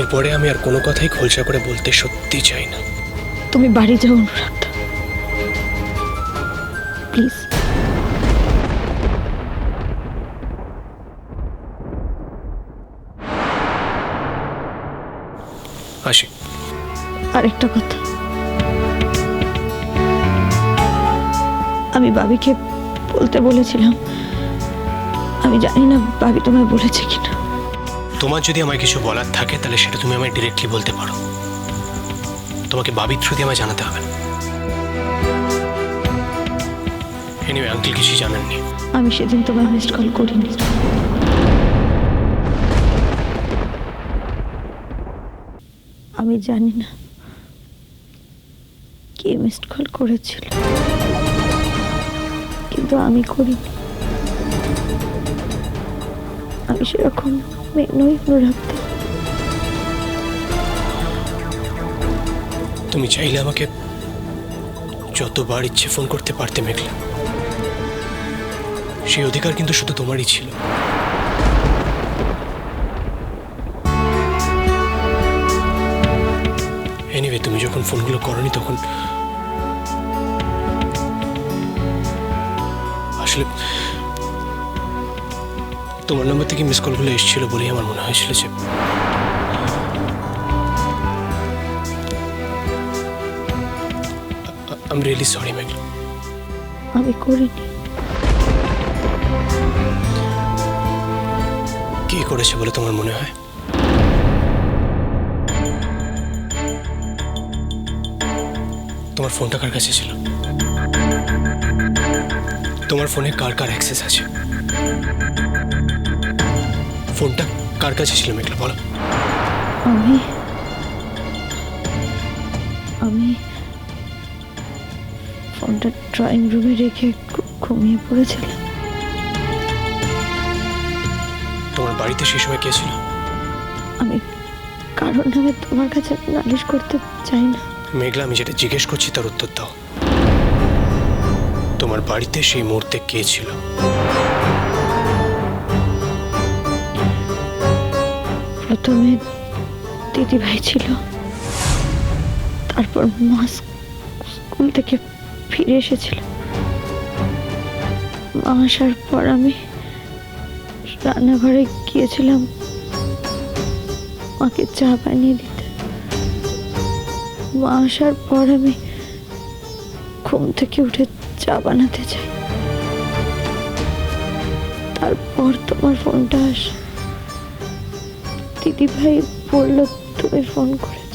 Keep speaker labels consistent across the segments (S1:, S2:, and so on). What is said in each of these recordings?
S1: এরপরে আমি আর কোনো কথাই খোলসা করে বলতে সত্যি চাই না।
S2: তুমি বাড়ি যাও অনুরাধা, প্লিজ।
S1: আসি।
S2: আরেকটা কথা, আমি বাবিকে বলতে বলেছিলাম, আমি জানি না বাবি তোমায় বলেছে কিনা।
S1: তোমার যদি আমায় কিছু বলার থাকে তাহলে সেটা তুমি আমায় ডিরেক্টলি বলতে পারো, তোমাকে বাবির থ্রু দিয়ে আমায় জানাতে হবে না। এনিওয়ে, আঙ্কেল কিছু জানাননি।
S2: আমি সেদিন তোমায় মিসড কল করিনি। আমি জানি না কে মিসড কল করেছিল, কিন্তু আমি করিনি। আমি সেরকম মেয়ে নই অনুরাধা।
S1: তুমি চাইলে আমাকে যতবার ইচ্ছে ফোন করতে পারতে মেঘলা, সেই অধিকার কিন্তু শুধু তোমারই ছিল। এনিওয়ে, তুমি যখন ফোনগুলো করনি তখন আসলে তোমার নাম্বার থেকে মিস কলগুলো এসেছিল বলেই আমার মনে হয়েছিল যে I'm really sorry, মেঘলা।
S2: আমি করিনি।
S1: কে করেছে বলে তোমার মনে হয়? তোমার ফোনটা কার কাছে ছিল? তোমার ফোনে কার কার অ্যাক্সেস আছে? ফোনটা কার কাছে ছিল মেঘলা, বলো।
S2: আমি আমি ফোনটা ড্রয়িং রুমে রেখে ঘুমিয়ে পড়েছিলাম।
S1: তোমার বাড়িতে সেই সময় কে ছিল?
S2: আমি কারণ নামে তোমার কাছে নালিশ করতে চাই না
S1: মেঘলা, আমি যেটা জিজ্ঞেস করছি তার উত্তর দাও। তোমার বাড়িতে সেই মুহূর্তে কে ছিল?
S2: প্রথমে দিদি ভাই ছিল, তারপর মা স্কুল থেকে ফিরে এসেছিল। মা আসার পর আমি রান্নাঘরে গিয়েছিলাম মাকে চা বানিয়ে দিতে। মা আসার পর আমি ঘুম থেকে উঠে চা বানাতে যাই। তারপর তোমার ফোনটা আসে। দিদি ভাই বললো তুমি ফোন করেছ।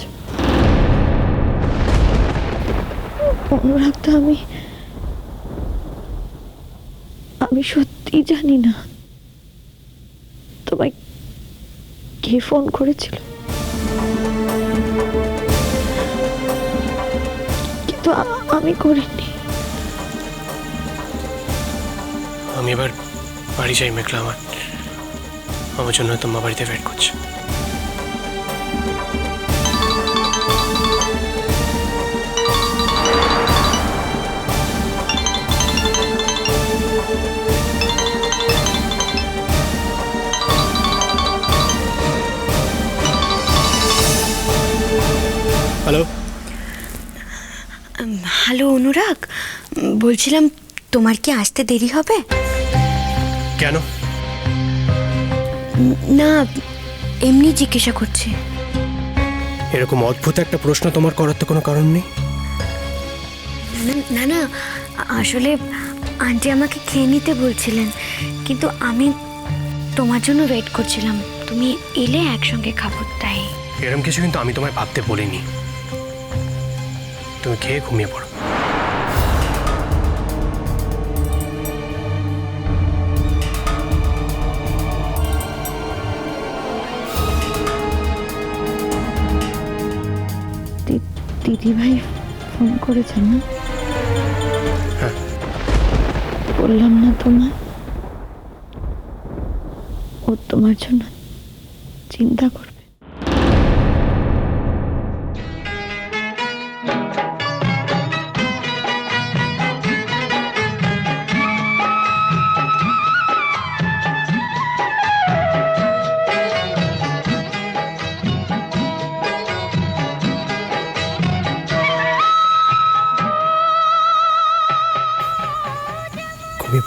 S2: অনুরাগটা আমি সত্যি জানি না তোমায় কে ফোন করেছিল, কিন্তু আমি করিনি।
S1: আমি এবার বাড়ি যাই মেঘলা, আমার জন্য হয়তো মা বাড়িতে ওয়েট করছে। হ্যালো।
S3: হ্যালো অনুরাগ, বলছিলাম তোমার কি আসতে দেরি হবে?
S1: কেন?
S3: না, এমনি জিজ্ঞাসা করছি।
S1: এরকম অদ্ভুত একটা প্রশ্ন তোমার করার তো কোনো কারণ নেই।
S3: না না, আসলে আন্টি আমাকে খেয়ে নিতে বলছিলেন, কিন্তু আমি তোমার জন্য ওয়েট করছিলাম। তুমি এলে একসঙ্গে খাবো, তাই।
S1: এরকম কিছু কিন্তু আমি তোমায় ভাবতে বলিনি। তুমি খেয়ে ঘুমিয়ে পড়ো।
S2: দিদি ভাই ফোন করেছেন না?
S1: হ্যাঁ।
S2: বললাম না তোমায়, ও তোমার জন্য চিন্তা করবে।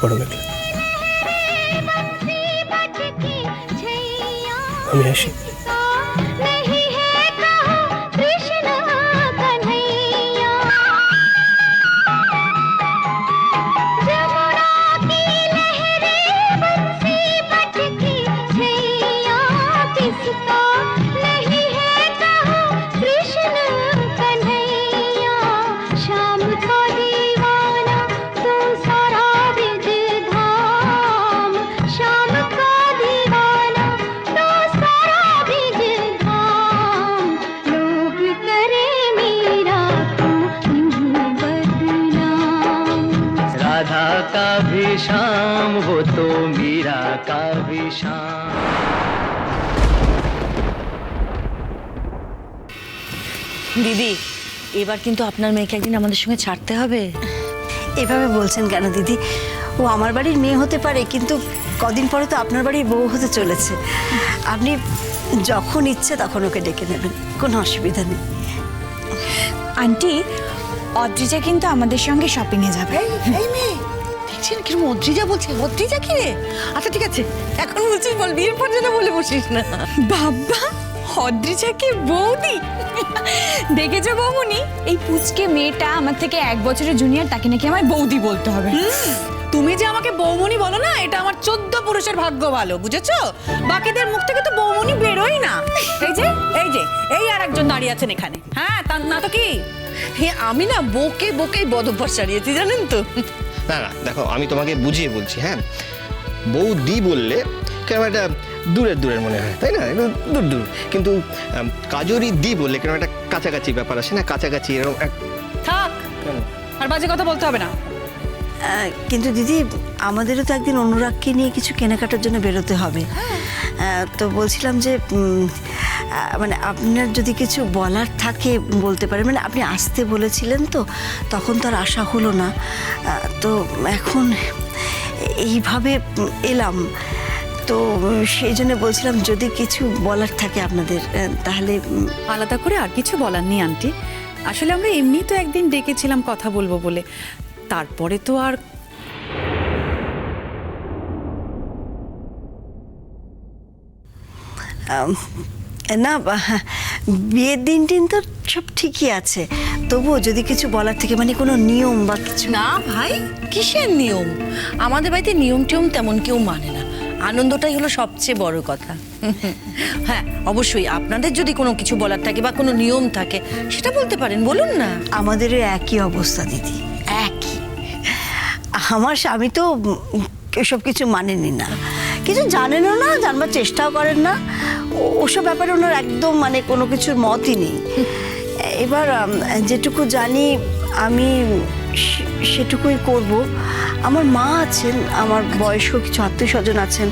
S1: করো মেঘলা, আমি আসি।
S4: राधा का भी शाम वो तो मीरा का भी शाम।
S5: দিদি, এবার কিন্তু আপনার মেয়েকে একদিন আমাদের সঙ্গে ছাড়তে হবে।
S6: এভাবে বলছেন কেন দিদি? ও আমার বাড়ির মেয়ে হতে পারে, কিন্তু কদিন পরে তো আপনার বাড়ির বউ হতে চলেছে। আপনি যখন ইচ্ছে তখন ওকে ডেকে নেবেন, কোনো অসুবিধা নেই।
S7: আন্টি, অদ্রিজা কিন্তু আমাদের সঙ্গে শপিংয়ে যাবে।
S5: এই মেয়ে দেখছেন কিরকম অদ্রিজা বলছে? অদ্রিজা কি রে? আচ্ছা ঠিক আছে, এখন বলছিস বল, বিয়ের পর যেন বলে বসিস না।
S7: বাবা, অদ্রিজাকে বৌদি দেখেছো বৌমনি? এই পুচকে মেয়েটা আমার থেকে 1 বছরের জুনিয়র, তাকে নাকি আমায় বৌদি বলতে হবে।
S8: তুমি যে আমাকে বৌমনি বলো না, এটা আমার 14 পুরুষের ভাগ্য ভালো, বুঝেছো? বাকিদের মুখ থেকে তো বৌমনি বেরোই না। এই আর একজন দাঁড়িয়ে আছেন এখানে। হ্যাঁ, তা না তো কি?
S5: আমি না বকে বকেই বদভ্যাস সারিয়েছি, জানেন তো।
S9: না না, দেখো আমি তোমাকে বুঝিয়ে বলছি। হ্যাঁ, বৌদি বললে কেন একটা দূরের মনে হয়, তাই না? একটু দূর। কিন্তু কাজরি দি বললে কেন একটা কাছাকাছি ব্যাপার আসে না? কাছাকাছি এরকম
S8: থাক, আর বাজে কথা বলতে হবে না।
S6: কিন্তু দিদি, আমাদেরও তো একদিন অনুরাগকে নিয়ে কিছু কেনাকাটার জন্য বেরোতে হবে। তো বলছিলাম যে মানে আপনার যদি কিছু বলার থাকে বলতে পারেন। মানে আপনি আসতে বলেছিলেন তো, তখন তো আর আশা হলো না। তো এখন এইভাবে এলাম, তো সেই জন্য বলছিলাম যদি কিছু বলার থাকে আপনাদের তাহলে।
S8: আলাদা করে আর কিছু বলার নেই আন্টি। আসলে আমরা এমনি তো একদিন ডেকেছিলাম কথা বলবো বলে, তারপরে তো আর
S6: না, বিয়ের দিন তো সব ঠিকই আছে, তবুও যদি কিছু বলার থেকে, মানে কোনো নিয়ম বা কিছু।
S5: না ভাই, কিসের নিয়ম? আমাদের বাড়িতে নিয়ম টিয়ম তেমন কেউ মানে না। আনন্দটাই হলো সবচেয়ে বড় কথা। হ্যাঁ, অবশ্যই আপনাদের যদি কোনো কিছু বলার থাকে বা কোনো নিয়ম থাকে সেটা বলতে পারেন, বলুন না।
S6: আমাদেরও একই অবস্থা দিদি, একই। আমার স্বামী তো এসব কিছু মানেনি না, কিছু জানেনও না, জানবার চেষ্টাও করেন না। ওসব ব্যাপারে ওনার একদম মানে কোনো কিছুর মতই নেই। এবার যেটুকু জানি আমি সেটুকুই করব। আমার মা আছেন, আমার বয়স্ক কিছু আত্মীয় স্বজন আছেন,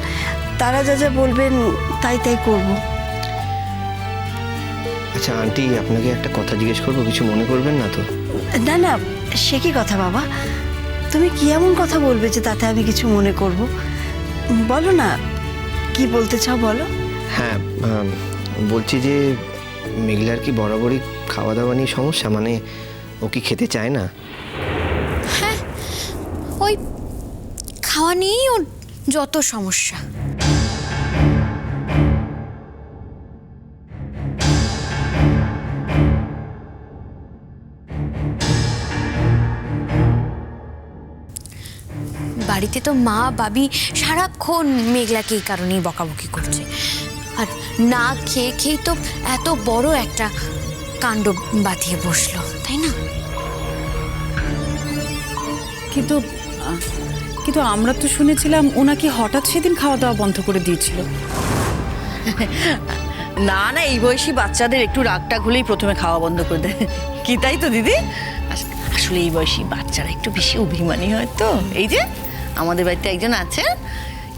S6: তারা যা যা বলবেন তাই করব।
S9: আচ্ছা আন্টি, আপনাকে একটা কথা জিজ্ঞেস করবো, কিছু মনে করবেন না তো?
S6: না না, সে কি কথা বাবা? তুমি কি এমন কথা বলবে যে তাতে আমি কিছু মনে করব? বলো না, কি বলতে চাও বলো।
S9: হ্যাঁ, বলছি যে মেঘলার কি বরাবরই খাওয়া দাওয়া নিয়ে সমস্যা? মানে ও কি খেতে চায় না?
S3: হ্যাঁ, ওই খাওয়া নিয়েই ওর যত সমস্যা। বাড়িতে তো মা বাবি সারাক্ষণ মেঘলাকে এই কারণেই বকাবকি করছে, আর না খেয়েই তো এত বড় একটা কাণ্ড বাঁধিয়ে বসলো, তাই না?
S8: কিন্তু আমরা তো শুনেছিলাম ওনাকে হঠাৎ সেদিন খাওয়া দাওয়া বন্ধ করে দিয়েছিল।
S5: না না, এই বয়সী বাচ্চাদের একটু রাগটা হলেই প্রথমে খাওয়া বন্ধ করে দেয়। কি তাই তো দিদি? আসলে এই বয়সী বাচ্চারা একটু বেশি অভিমানী হয় তো। এই যে আমাদের বাড়িতে একজন আছে,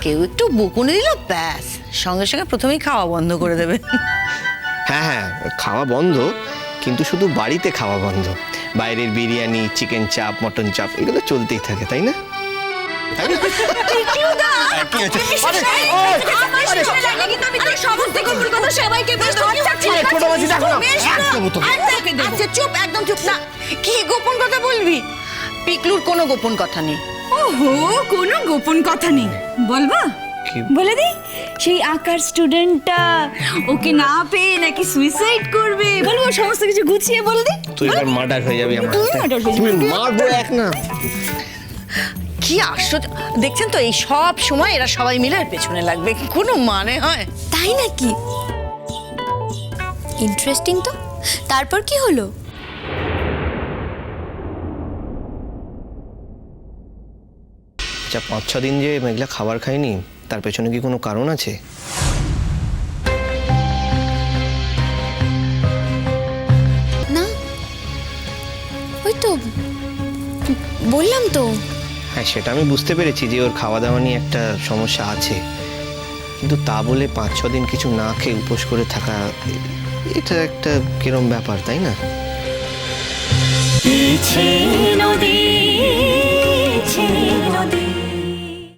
S5: কেউ একটু বকুনে দিল, ব্যাস সঙ্গে সঙ্গে প্রথমেই খাওয়া বন্ধ করে দেবে।
S9: হ্যাঁ, খাওয়া বন্ধ, কিন্তু শুধু বাড়িতে খাওয়া বন্ধ। বাইরের বিরিয়ানি, চিকেন চাপ, মটন চাপ এগুলো চলতেই থাকে, তাই না?
S5: চুপ, একদম চুপ। না, কি গোপন কথা বলবি? পিকলুর কোনো গোপন কথা নেই।
S7: ওহো, কোনো গোপন কথা নেই, বলবা?
S9: কি?
S7: বলে দিই, সেই আঁকার স্টুডেন্টটা ওকে না পেয়ে নাকি সুইসাইড করবে, বলবো সমস্ত কিছু গুছিয়ে বলে দিই।
S9: তুই এবার মার্ডার হয়ে যাবি আমার
S7: তুই
S9: হাতে।
S7: murder হয়ে
S9: তুমি
S7: যাবি।
S9: মারবো এক না।
S5: কি আশ্চর্য, দেখছেন তো এই সব সময় এরা সবাই মিলে এর পেছনে লাগবে, কোনো মানে হয়?
S3: তাই নাকি? ইন্টারেস্টিং তো। তারপর কি হলো?
S9: আচ্ছা 5-6 দিন যে মেঘলা খাবার খায়নি, তার পেছনে কি কোনো কারণ আছে?
S3: না, ওই তো বললাম তো।
S9: হ্যাঁ, সেটা আমি বুঝতে পেরেছি যে ওর খাওয়া দাওয়া নিয়ে একটা সমস্যা আছে, কিন্তু তা বলে 5-6 দিন কিছু না খেয়ে উপোস করে থাকা, এটা একটা কিরম ব্যাপার, তাই না?
S4: নদী